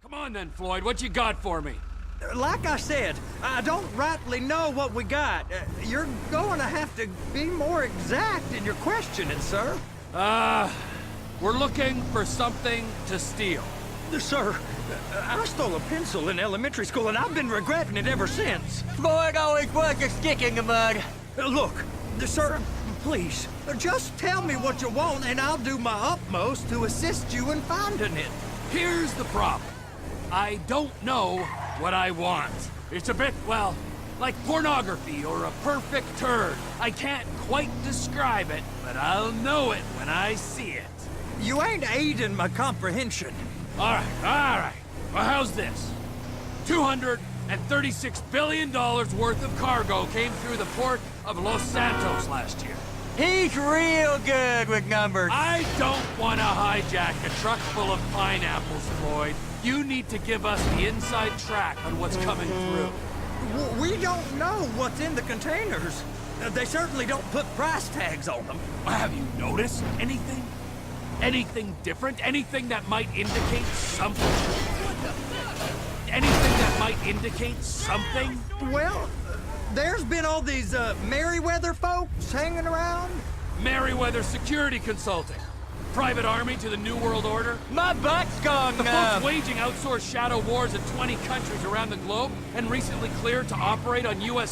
Come on then, Floyd, what you got for me? Like I said, I don't rightly know what we got. You're going to have to be more exact in your questioning, sir. We're looking for something to steal. Sir, I stole a pencil in elementary school, and I've been regretting it ever since. Floyd always was a stick in the mud. Look, sir, please, just tell me what you want, and I'll do my utmost to assist you in finding it. Here's the problem. I don't know what I want. It's a bit, well, like pornography or a perfect turd. I can't quite describe it, but I'll know it when I see it. You ain't aiding my comprehension. All right. Well, how's this? $236 billion worth of cargo came through the port of Los Santos last year. He's real good with numbers. I don't want to hijack a truck full of pineapples, Floyd. You need to give us the inside track on what's coming through. We don't know what's in the containers. They certainly don't put price tags on them. Have you noticed anything? Anything different? Anything that might indicate something? Anything that might indicate something? Well, there's been all these Merryweather folks hanging around. Merryweather Security Consulting. Private army to the New World Order. My butt's gone The numb. folks waging outsourced shadow wars in 20 countries around the globe and recently cleared to operate on U.S.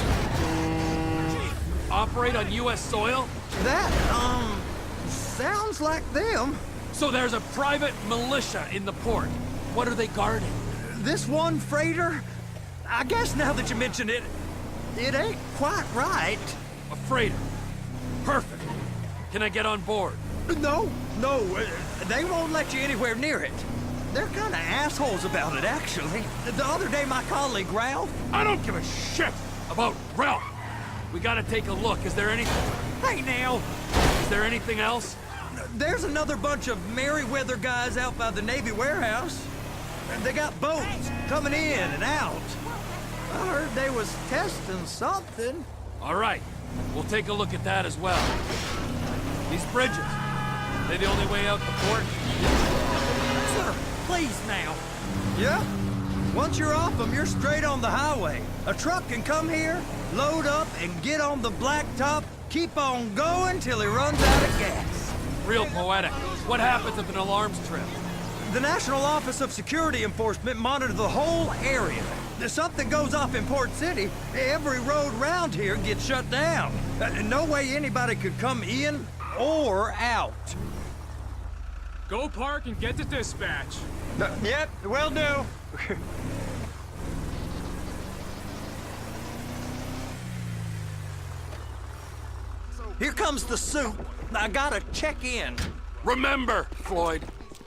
soil. That, sounds like them. So there's a private militia in the port. What are they guarding? This one freighter, I guess now that you mention it, it ain't quite right. A freighter. Perfect. Can I get on board? No, they won't let you anywhere near it. They're kind of assholes about it, actually. The other day, my colleague, Ralph... I don't give a shit about Ralph. We gotta take a look. Is there anything? Hey, now! Is there anything else? There's another bunch of Merryweather guys out by the Navy warehouse. And they got boats coming in and out. I heard they was testing something. All right. We'll take a look at that as well. These bridges. They the only way out the port? Sir, please now. Yeah? Once you're off them, you're straight on the highway. A truck can come here, load up, and get on the blacktop, keep on going till he runs out of gas. Real poetic. What happens if an alarm's tripped? The National Office of Security Enforcement monitor the whole area. If something goes off in Port City, every road round here gets shut down. No way anybody could come in or out. Go park and get to dispatch. Yep, will do. Here comes the suit. I gotta check in. Remember, Floyd,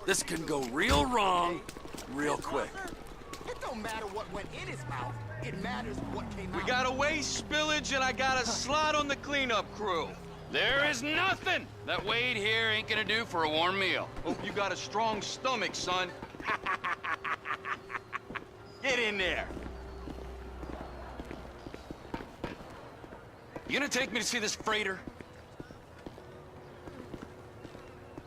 this can go real wrong real quick. It don't matter what went in his mouth. It matters what came out. We got a waste spillage and I got a slot on the cleanup crew. There is nothing that Wade here ain't gonna do for a warm meal. Hope you got a strong stomach, son. Get in there. You gonna take me to see this freighter?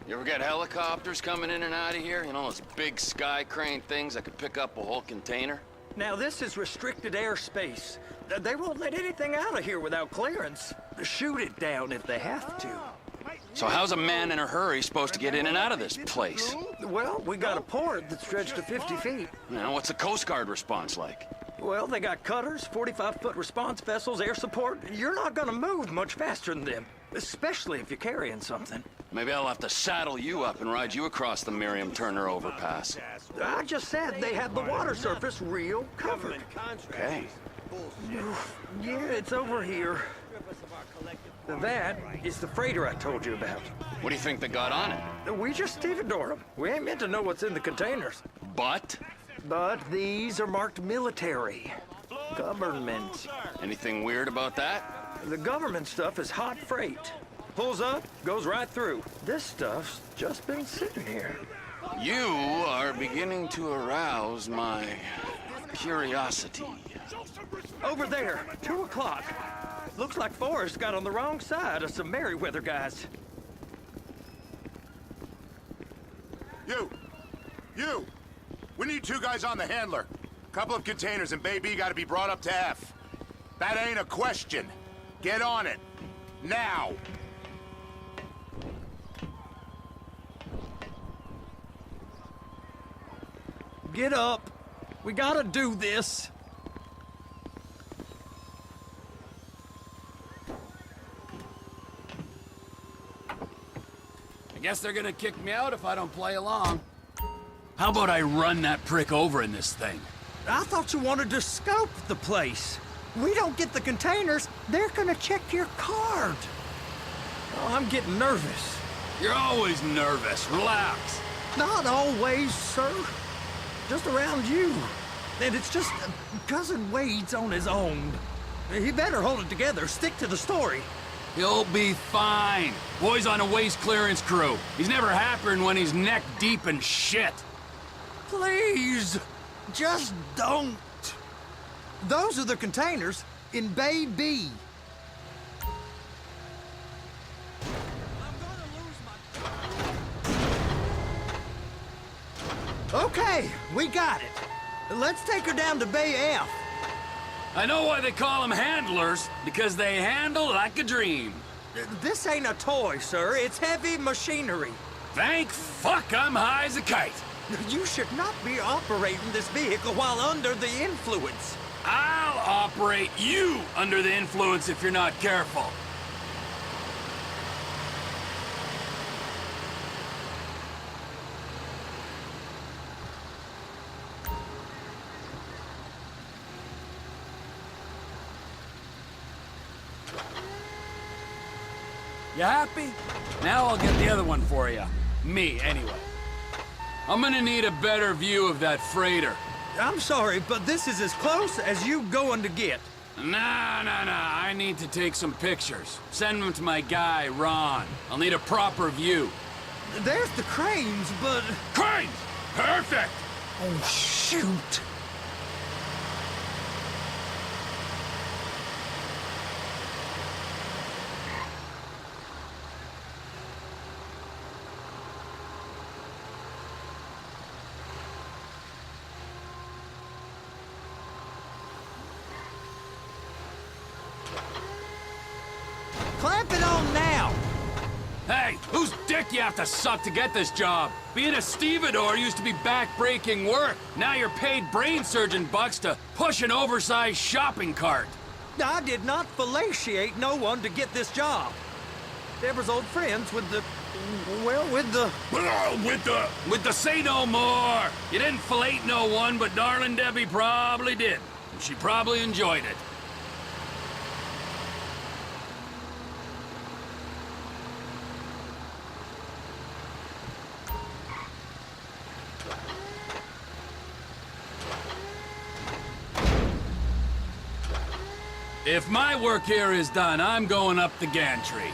You ever got helicopters coming in and out of here? You know, those big sky crane things that could pick up a whole container? Now, this is restricted airspace. They won't let anything out of here without clearance. Shoot it down if they have to. So how's a man in a hurry supposed to get in and out of this place? Well, we got a port that stretched to 50 feet. You know, what's the Coast Guard response like? Well, they got cutters, 45-foot response vessels, air support. You're not gonna move much faster than them, especially if you're carrying something. Maybe I'll have to saddle you up and ride you across the Miriam Turner overpass. I just said they had the water surface real covered. Okay. Yeah, it's over here. That is the freighter I told you about. What do you think they got on it? We just stevedore them. We ain't meant to know what's in the containers. But? But these are marked military. Government. Anything weird about that? The government stuff is hot freight. Pulls up, goes right through. This stuff's just been sitting here. You are beginning to arouse my curiosity. Over there, 2 o'clock. Looks like Forrest got on the wrong side of some Merryweather guys. You! We need 2 guys on the handler. Couple of containers, and Bay B gotta be brought up to F. That ain't a question. Get on it. Now! Get up. We gotta do this. I guess they're gonna kick me out if I don't play along. How about I run that prick over in this thing? I thought you wanted to scope the place. We don't get the containers, they're gonna check your card. Oh, I'm getting nervous. You're always nervous. Relax. Not always, sir. Just around you. And it's just Cousin Wade's on his own. He better hold it together, stick to the story. He'll be fine. Boy's on a waste clearance crew. He's never happier than when he's neck deep in shit. Please, just don't. Those are the containers in Bay B. Okay, we got it. Let's take her down to Bay F. I know why they call them handlers, because they handle like a dream. This ain't a toy, sir. It's heavy machinery. Thank fuck I'm high as a kite. You should not be operating this vehicle while under the influence. I'll operate you under the influence if you're not careful. You happy? Now I'll get the other one for you. Me, anyway. I'm gonna need a better view of that freighter. I'm sorry, but this is as close as you going to get. Nah. I need to take some pictures. Send them to my guy, Ron. I'll need a proper view. There's the cranes, but... Cranes! Perfect! Oh, shoot! Clamp it on now! Hey, whose dick you have to suck to get this job? Being a stevedore used to be back-breaking work. Now you're paid brain surgeon bucks to push an oversized shopping cart. I did not fellatiate no one to get this job. Deborah's old friends with the... well, with the... With the say no more. You didn't fillet no one, but darling Debbie probably did. And she probably enjoyed it. If my work here is done, I'm going up the gantry.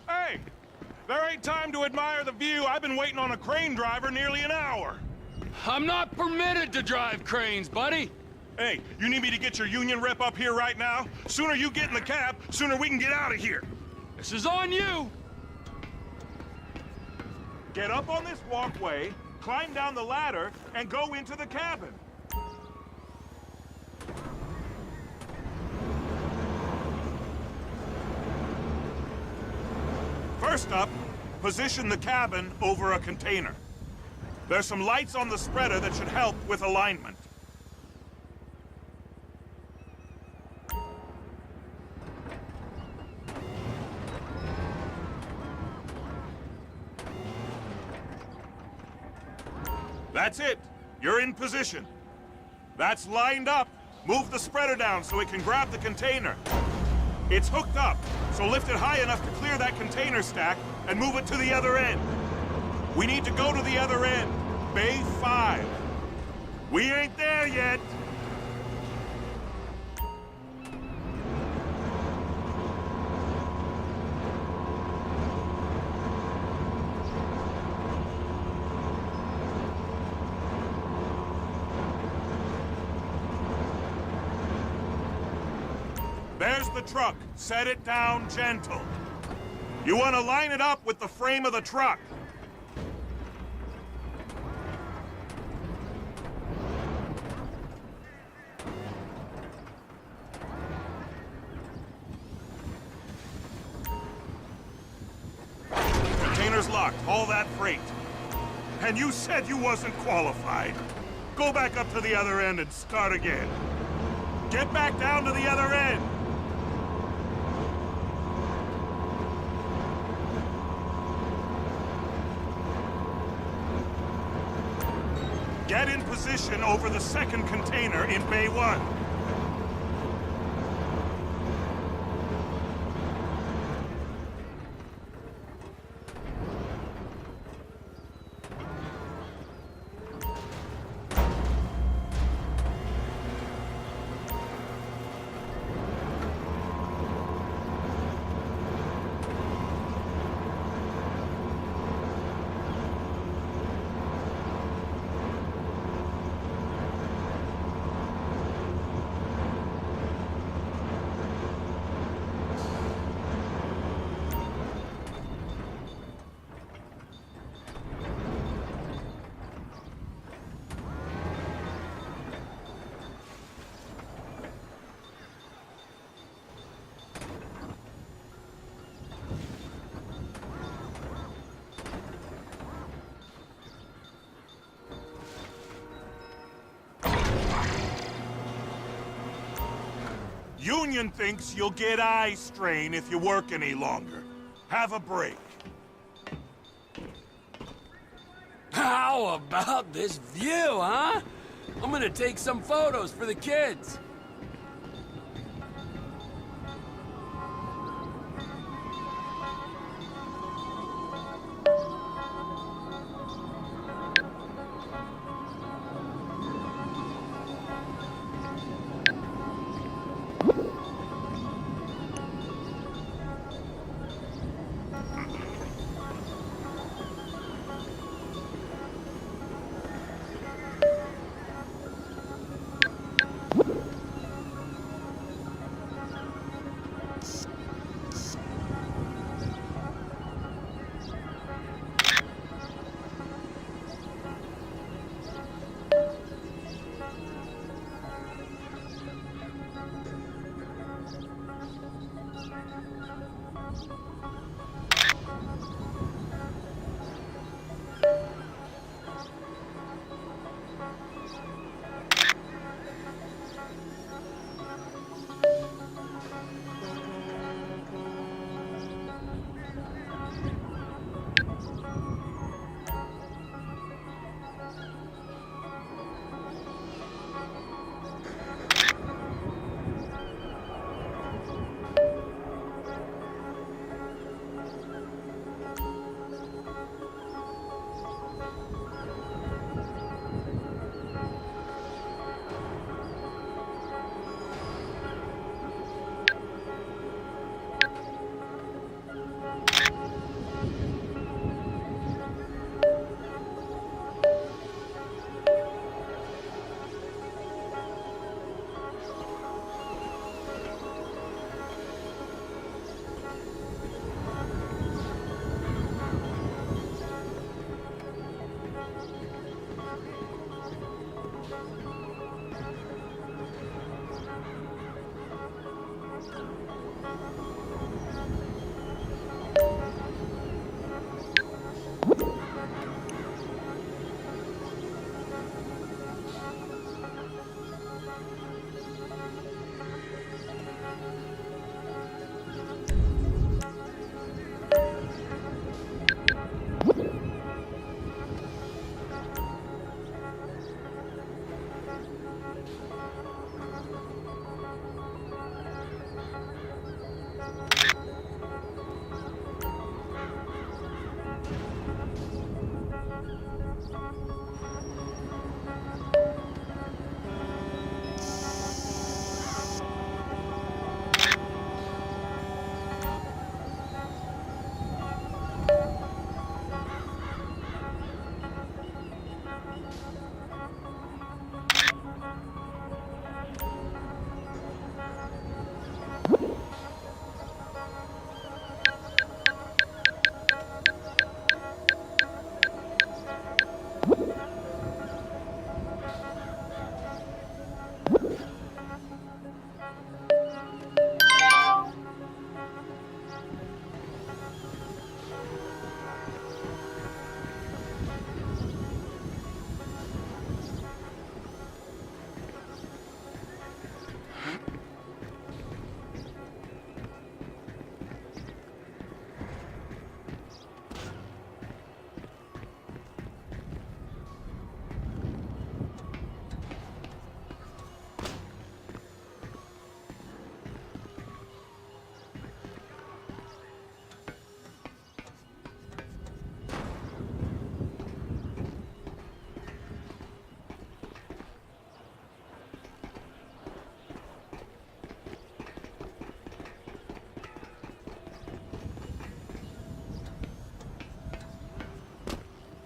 Hey! There ain't time to admire the view. I've been waiting on a crane driver nearly an hour. I'm not permitted to drive cranes, buddy. Hey, you need me to get your union rep up here right now? Sooner you get in the cab, sooner we can get out of here. This is on you. Get up on this walkway, climb down the ladder, and go into the cabin. First up, position the cabin over a container. There's some lights on the spreader that should help with alignment. That's it. You're in position. That's lined up. Move the spreader down so it can grab the container. It's hooked up, so lift it high enough to clear that container stack and move it to the other end. We need to go to the other end. Bay 5. We ain't there yet. There's the truck. Set it down gentle. You want to line it up with the frame of the truck. Container's locked. Haul that freight. And you said you wasn't qualified. Go back up to the other end and start again. Get back down to the other end. Get in position over the second container in Bay 1. Union thinks you'll get eye strain if you work any longer. Have a break. How about this view, huh? I'm gonna take some photos for the kids.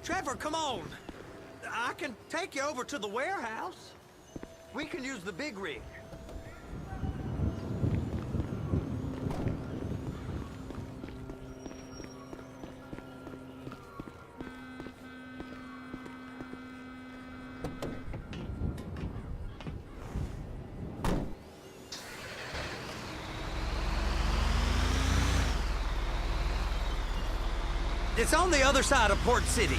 Trevor, come on. I can take you over to the warehouse. We can use the big rig. It's on the other side of Port City.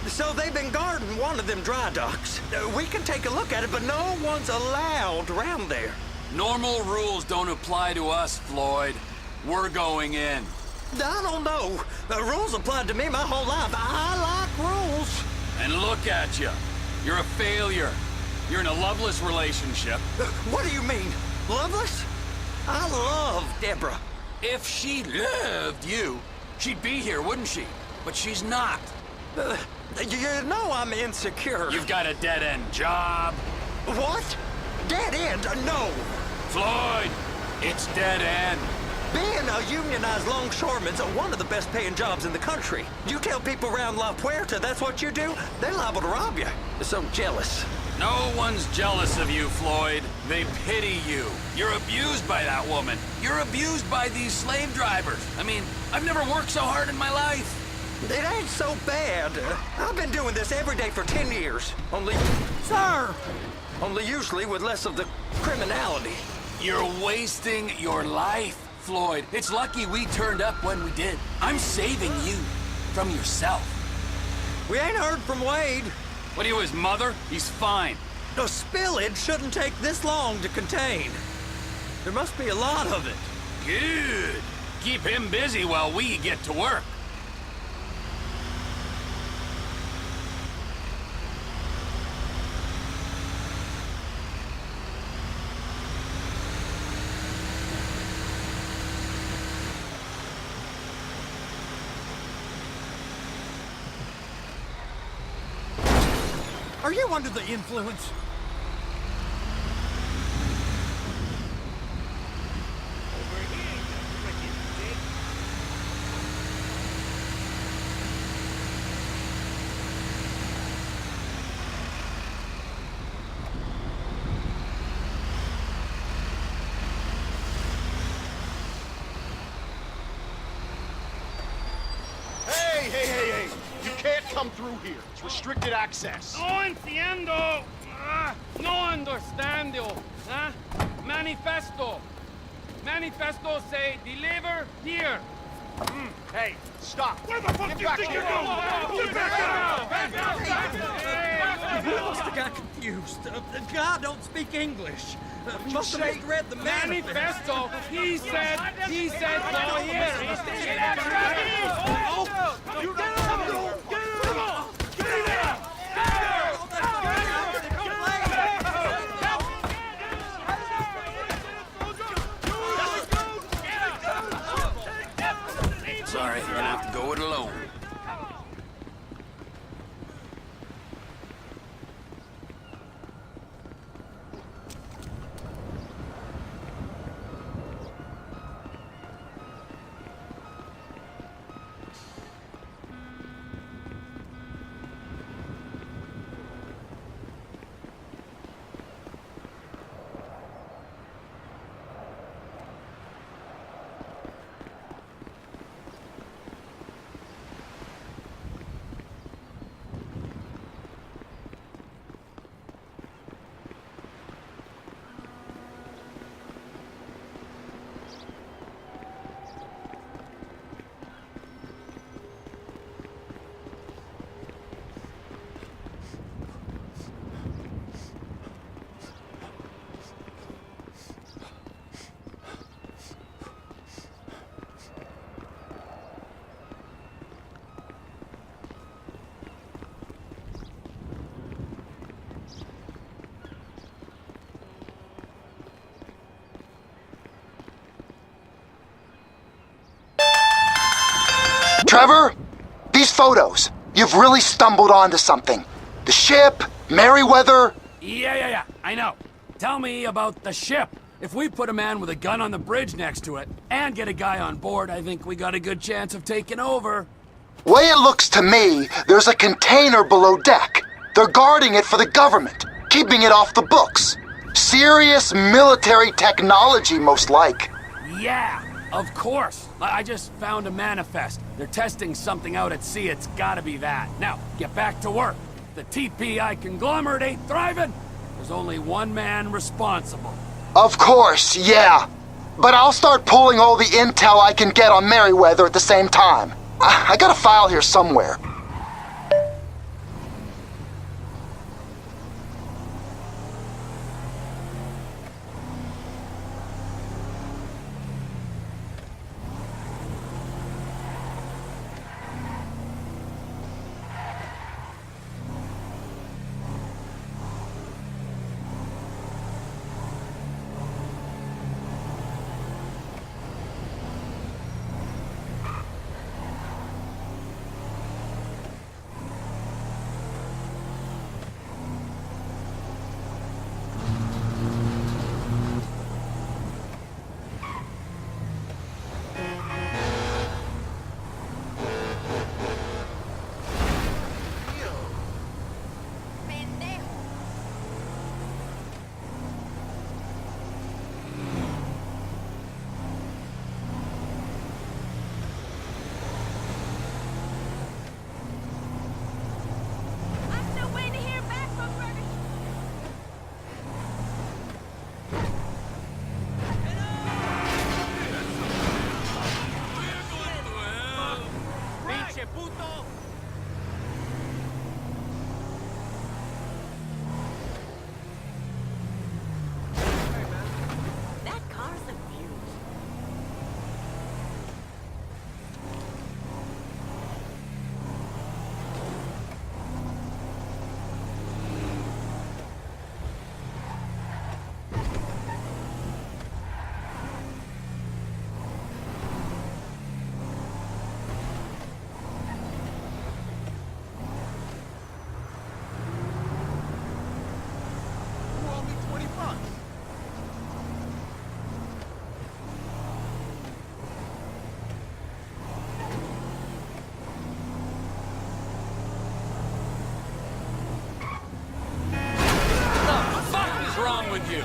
So they've been guarding one of them dry docks. We can take a look at it, but no one's allowed around there. Normal rules don't apply to us, Floyd. We're going in. I don't know. The rules applied to me my whole life. I like rules. And look at you. You're a failure. You're in a loveless relationship. What do you mean? Loveless? I love Deborah. If she loved you, she'd be here, wouldn't she? But she's not. You know I'm insecure. You've got a dead-end job. What? Dead end? No. Floyd, it's dead end. Being a unionized longshoreman's one of the best paying jobs in the country. You tell people around La Puerta that's what you do, they're liable to rob you. They're so jealous. No one's jealous of you, Floyd. They pity you. You're abused by that woman. You're abused by these slave drivers. I mean, I've never worked so hard in my life. It ain't so bad. I've been doing this every day for 10 years. Only... Sir! Only usually with less of the criminality. You're wasting your life, Floyd. It's lucky we turned up when we did. I'm saving you from yourself. We ain't heard from Wade. What are you, his mother? He's fine. The spillage shouldn't take this long to contain. There must be a lot of it. Good. Keep him busy while we get to work. Are you under the influence? Hey! You can't come through here. It's restricted access. No entiendo. No understando. Manifesto. Manifesto say deliver here. Hey, stop. Where the fuck Get do you back think here. you're going? Get back We must have got confused. The guy don't speak English. Must have misread the Manifesto. He said go here. Get out of here. Sorry, you're gonna have to go it alone. Trevor, these photos, you've really stumbled onto something. The ship, Merryweather. Yeah, I know. Tell me about the ship. If we put a man with a gun on the bridge next to it, and get a guy on board, I think we got a good chance of taking over. Way it looks to me, there's a container below deck. They're guarding it for the government, keeping it off the books. Serious military technology, most like. Yeah, of course. I just found a manifest. They're testing something out at sea. It's gotta be that. Now, get back to work. The TPI conglomerate ain't thriving. There's only one man responsible. Of course, yeah. But I'll start pulling all the intel I can get on Merryweather at the same time. I got a file here somewhere. With you.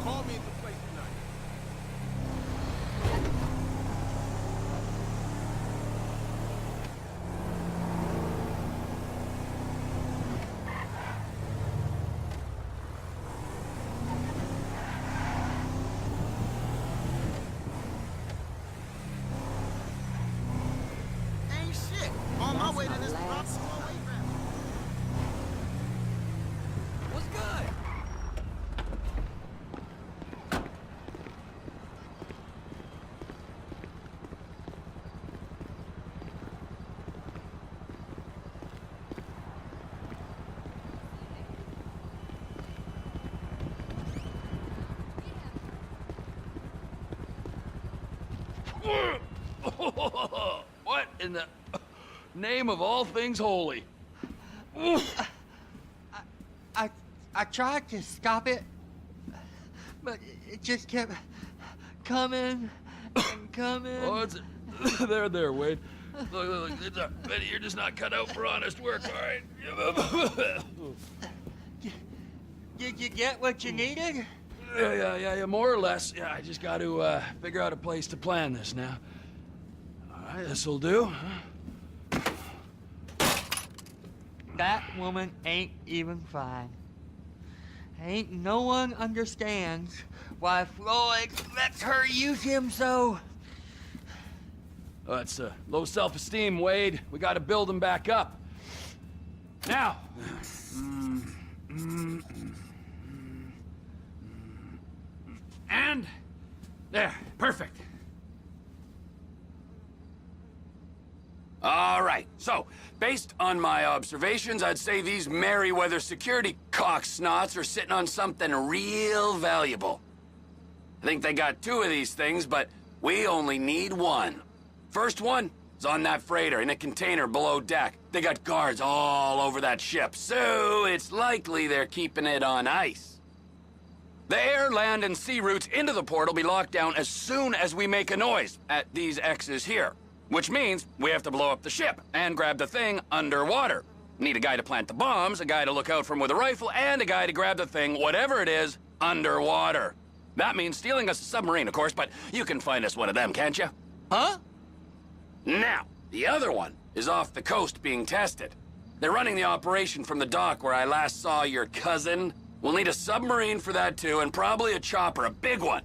Call me at the place tonight. On my way to this What's good? What in the name of all things holy? I tried to stop it, but it just kept coming and coming. Oh, it's there, Wade. Look, Betty, you're just not cut out for honest work, all right? Did you get what you needed? Yeah, more or less. Yeah, I just got to figure out a place to plan this now. All right, this'll do. That woman ain't even fine. Ain't no one understands why Floyd lets her use him so. Oh, it's low self-esteem, Wade. We got to build him back up. Now. And there, perfect. All right, so, based on my observations, I'd say these Merryweather security cocksnots are sitting on something real valuable. I think they got 2 of these things, but we only need 1. First one is on that freighter in a container below deck. They got guards all over that ship, so it's likely they're keeping it on ice. The air, land, and sea routes into the port will be locked down as soon as we make a noise at these X's here. Which means we have to blow up the ship and grab the thing underwater. Need a guy to plant the bombs, a guy to look out for 'em with a rifle, and a guy to grab the thing, whatever it is, underwater. That means stealing us a submarine, of course, but you can find us one of them, can't you? Huh? Now, the other one is off the coast being tested. They're running the operation from the dock where I last saw your cousin. We'll need a submarine for that too, and probably a chopper, a big one.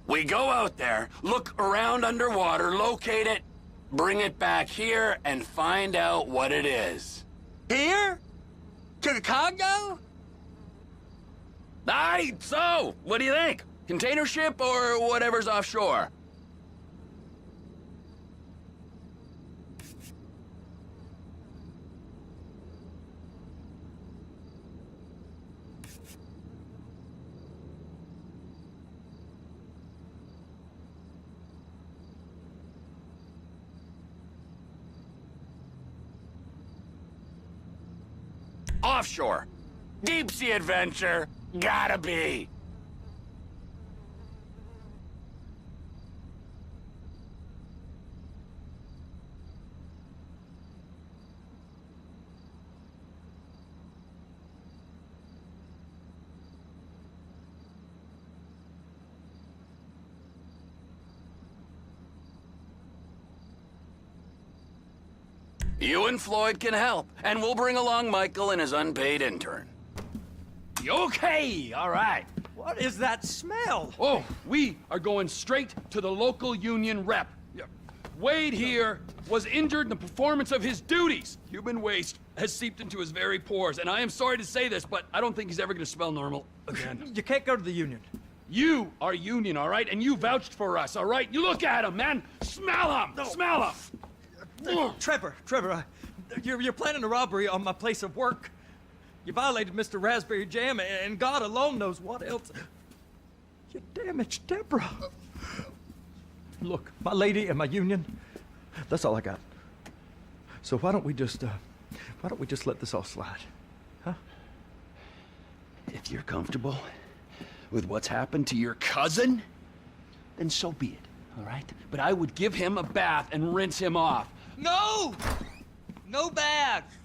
We go out there, look around underwater, locate it, bring it back here, and find out what it is. Here? To the Congo? Aye, so, what do you think? Container ship or whatever's offshore? Offshore. Deep sea adventure. Gotta be. You and Floyd can help, and we'll bring along Michael and his unpaid intern. Okay, all right. What is that smell? Oh, we are going straight to the local union rep. Wade here was injured in the performance of his duties. Human waste has seeped into his very pores, and I am sorry to say this, but I don't think he's ever gonna smell normal again. You can't go to the union. You are union, all right? And you vouched for us, all right? You look at him, man. Smell him! No. Smell him! Trevor, you're planning a robbery on my place of work. You violated Mr. Raspberry Jam, and God alone knows what else. You damaged Deborah. Look, my lady and my union, that's all I got. So why don't we just let this all slide, huh? If you're comfortable with what's happened to your cousin, then so be it, all right? But I would give him a bath and rinse him off. No! No bath!